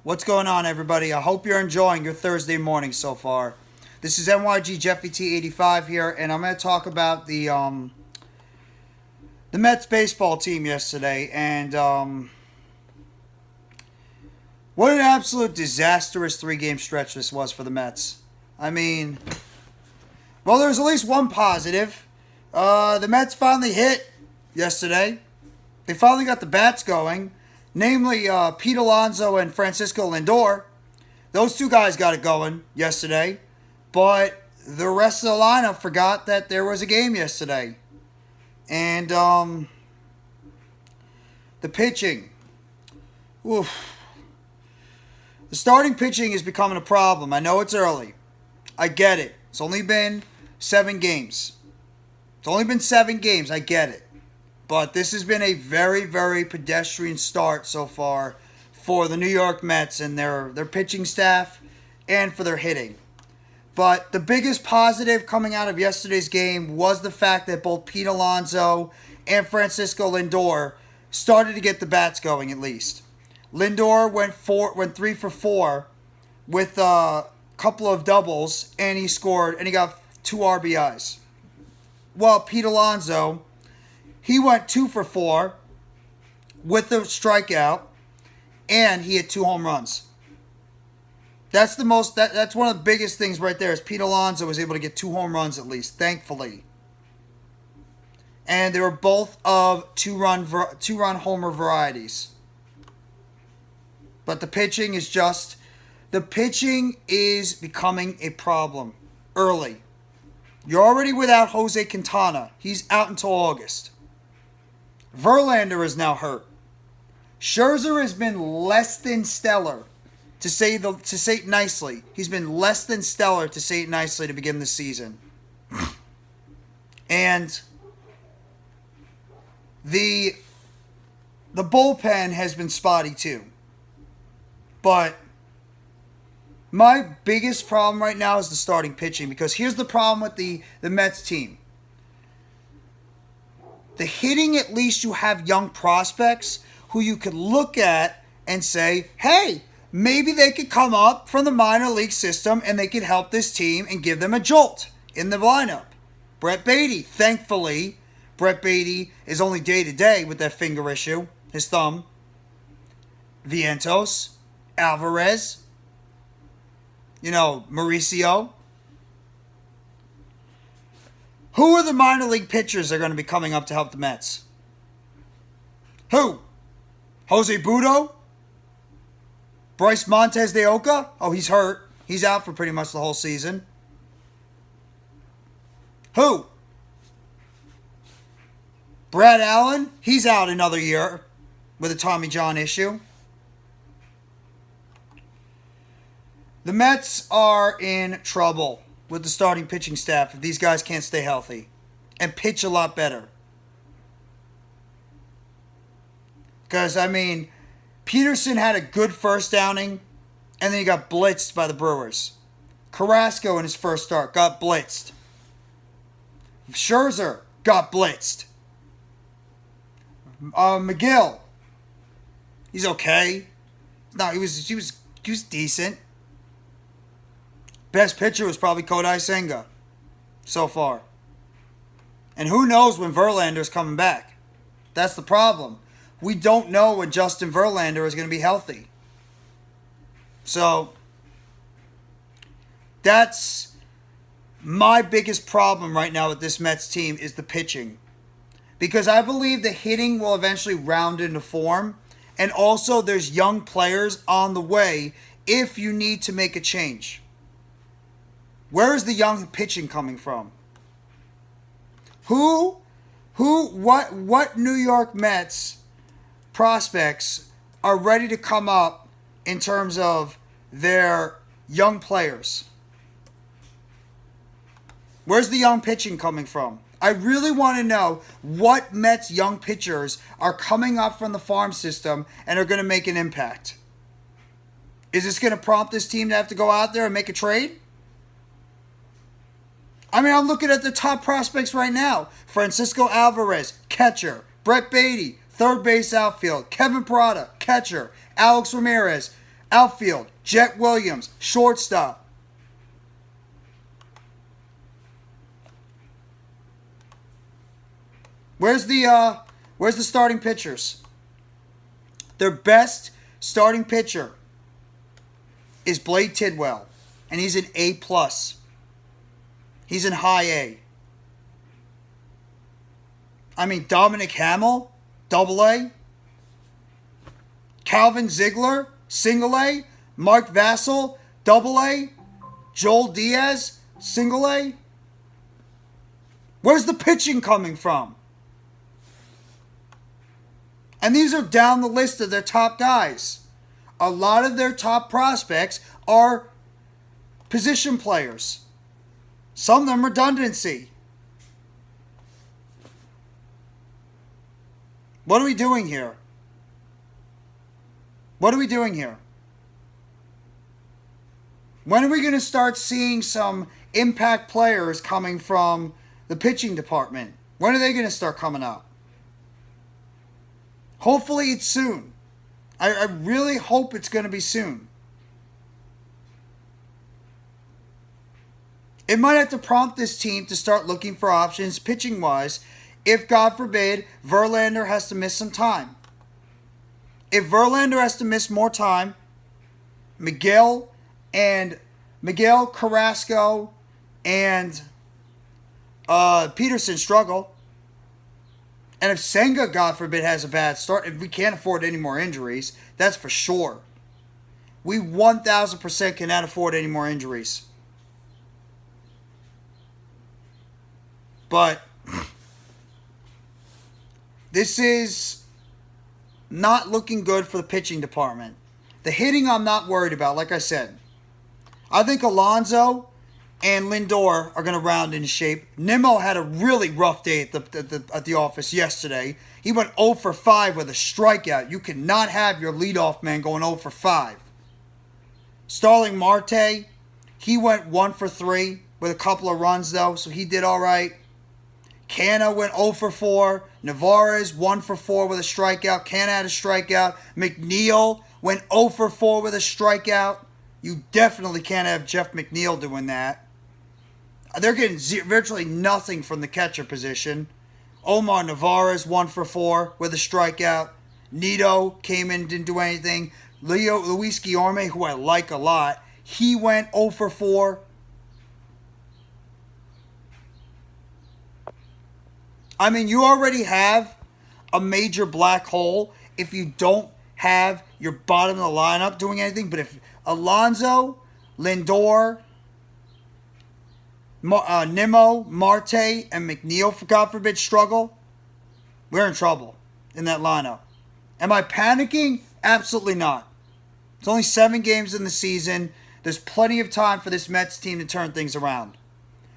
What's going on, everybody? I hope you're enjoying your Thursday morning so far. This is NYG Jeffy T85 here, and I'm going to talk about the Mets baseball team yesterday, and what an absolute disastrous three-game stretch this was for the Mets. I mean, well, there's at least one positive. The Mets finally hit yesterday. They finally got the bats going. Namely, Pete Alonso and Francisco Lindor. Those two guys got it going yesterday. But the rest of the lineup forgot that there was a game yesterday. And the pitching. Oof. The starting pitching is becoming a problem. I know it's early. I get it. It's only been 7 games. It's only been 7 games. I get it. But this has been a very, very pedestrian start so far for the New York Mets and their pitching staff and for their hitting. But the biggest positive coming out of yesterday's game was the fact that both Pete Alonso and Francisco Lindor started to get the bats going at least. Lindor went 3 for 4 with a couple of doubles, and he got 2 RBIs. While Pete Alonso, he went 2 for 4 with a strikeout, and he had 2 home runs. That's that's one of the biggest things right there, is Pete Alonso was able to get 2 home runs at least, thankfully. And they were both of two-run homer varieties. But the pitching is becoming a problem early. You're already without Jose Quintana. He's out until August. Verlander is now hurt. Scherzer has been less than stellar, to say it nicely. He's been less than stellar, to say it nicely, to begin the season. And the bullpen has been spotty too. But my biggest problem right now is the starting pitching, because here's the problem with the Mets team. The hitting, at least you have young prospects who you could look at and say, hey, maybe they could come up from the minor league system and they could help this team and give them a jolt in the lineup. Brett Baty, thankfully, Brett Baty is only day-to-day with that finger issue, his thumb. Vientos, Alvarez, Mauricio. Who are the minor league pitchers that are going to be coming up to help the Mets? Who? Jose Budo? Bryce Montes de Oca? Oh, he's hurt. He's out for pretty much the whole season. Who? Brad Allen? He's out another year with a Tommy John issue. The Mets are in trouble with the starting pitching staff if these guys can't stay healthy and pitch a lot better. Because, Peterson had a good first outing, and then he got blitzed by the Brewers. Carrasco in his first start got blitzed. Scherzer got blitzed. McGill, he's okay. No, he was decent. Best pitcher was probably Kodai Senga so far. And who knows when Verlander's coming back? That's the problem. We don't know when Justin Verlander is going to be healthy. So, that's my biggest problem right now with this Mets team, is the pitching. Because I believe the hitting will eventually round into form. And also, there's young players on the way if you need to make a change. Where is the young pitching coming from? What New York Mets prospects are ready to come up in terms of their young players? Where's the young pitching coming from? I really want to know what Mets young pitchers are coming up from the farm system and are going to make an impact. Is this going to prompt this team to have to go out there and make a trade? I'm looking at the top prospects right now. Francisco Alvarez, catcher. Brett Baty, third base outfield. Kevin Parada, catcher. Alex Ramirez, Outfield, Jet Williams. Shortstop. Where's the starting pitchers? Their best starting pitcher is Blade Tidwell, and he's an A+. He's in high A. I mean, Dominic Hamill, AA. Calvin Ziegler, single A. Mark Vassell, AA. Joel Diaz, single A. Where's the pitching coming from? And these are down the list of their top guys. A lot of their top prospects are position players. Some of them redundancy. What are we doing here? What are we doing here? When are we going to start seeing some impact players coming from the pitching department? When are they going to start coming up? Hopefully it's soon. I really hope it's going to be soon. It might have to prompt this team to start looking for options pitching-wise if, God forbid, Verlander has to miss some time. If Verlander has to miss more time, Miguel, Carrasco, and Peterson struggle. And if Senga, God forbid, has a bad start, if we can't afford any more injuries, that's for sure. We 1,000% cannot afford any more injuries. But this is not looking good for the pitching department. The hitting I'm not worried about, like I said. I think Alonso and Lindor are going to round into shape. Nimmo had a really rough day at the office yesterday. He went 0 for 5 with a strikeout. You cannot have your leadoff man going 0 for 5. Starling Marte, he went 1 for 3 with a couple of runs though, so he did all right. Canna went 0 for 4. Navarez 1 for 4 with a strikeout. Canna had a strikeout. McNeil went 0 for 4 with a strikeout. You definitely can't have Jeff McNeil doing that. They're getting virtually nothing from the catcher position. Omar Narvaez 1 for 4 with a strikeout. Nito came in, didn't do anything. Luis Guillorme, who I like a lot, he went 0 for 4. I mean, you already have a major black hole if you don't have your bottom of the lineup doing anything. But if Alonso, Lindor, Nimmo, Marte, and McNeil, for God forbid, struggle, we're in trouble in that lineup. Am I panicking? Absolutely not. It's only 7 games in the season. There's plenty of time for this Mets team to turn things around.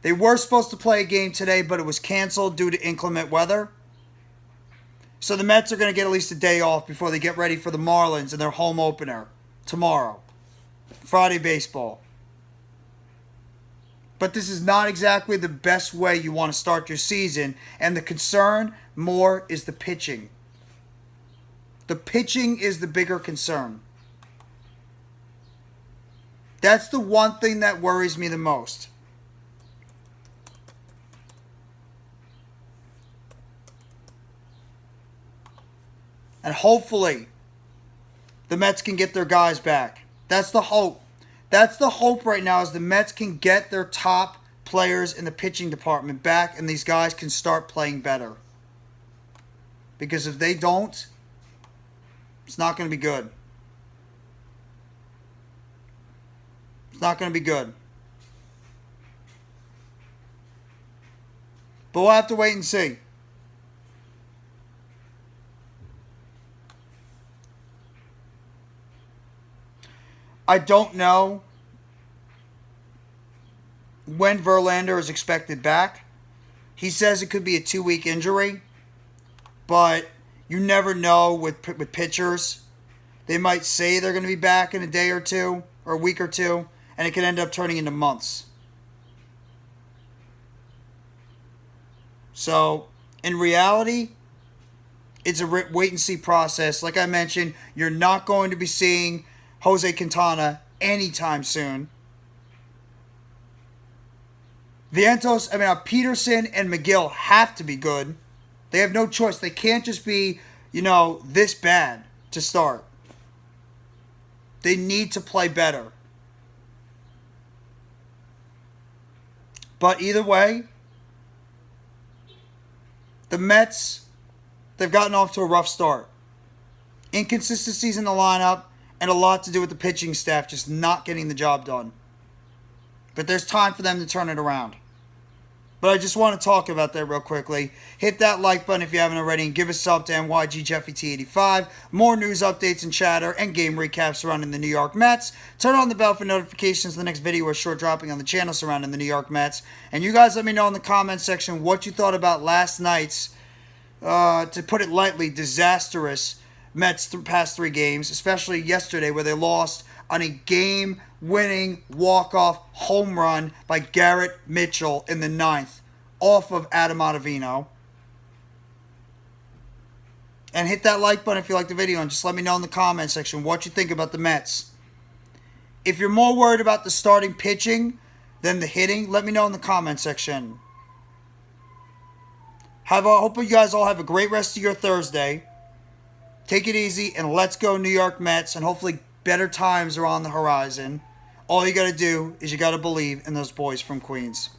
They were supposed to play a game today, but it was canceled due to inclement weather. So the Mets are going to get at least a day off before they get ready for the Marlins in their home opener tomorrow. Friday baseball. But this is not exactly the best way you want to start your season. And the concern more is the pitching. The pitching is the bigger concern. That's the one thing that worries me the most. And hopefully, the Mets can get their guys back. That's the hope. That's the hope right now, is the Mets can get their top players in the pitching department back and these guys can start playing better. Because if they don't, it's not going to be good. It's not going to be good. But we'll have to wait and see. I don't know when Verlander is expected back. He says it could be a 2-week injury, but you never know with pitchers. They might say they're going to be back in a day or two, or a week or two, and it can end up turning into months. So, in reality, it's a wait-and-see process. Like I mentioned, you're not going to be seeing Jose Quintana anytime soon. Peterson and McGill have to be good. They have no choice. They can't just be, this bad to start. They need to play better. But either way, the Mets, they've gotten off to a rough start. Inconsistencies in the lineup and a lot to do with the pitching staff just not getting the job done. But there's time for them to turn it around. But I just want to talk about that real quickly. Hit that like button if you haven't already and give a sub to NYGJeffyT85. More news updates and chatter and game recaps surrounding the New York Mets. Turn on the bell for notifications. The next video is short dropping on the channel surrounding the New York Mets. And you guys let me know in the comment section what you thought about last night's, to put it lightly, disastrous Mets past 3 games. Especially yesterday where they lost on a game-winning walk-off home run by Garrett MItchell in the 9th off of Adam Ottavino. And hit that like button if you like the video and just let me know in the comment section what you think about the Mets. If you're more worried about the starting pitching than the hitting, let me know in the comment section. Hope you guys all have a great rest of your Thursday. Take it easy and let's go New York Mets, and hopefully better times are on the horizon. All you got to do is you got to believe in those boys from Queens.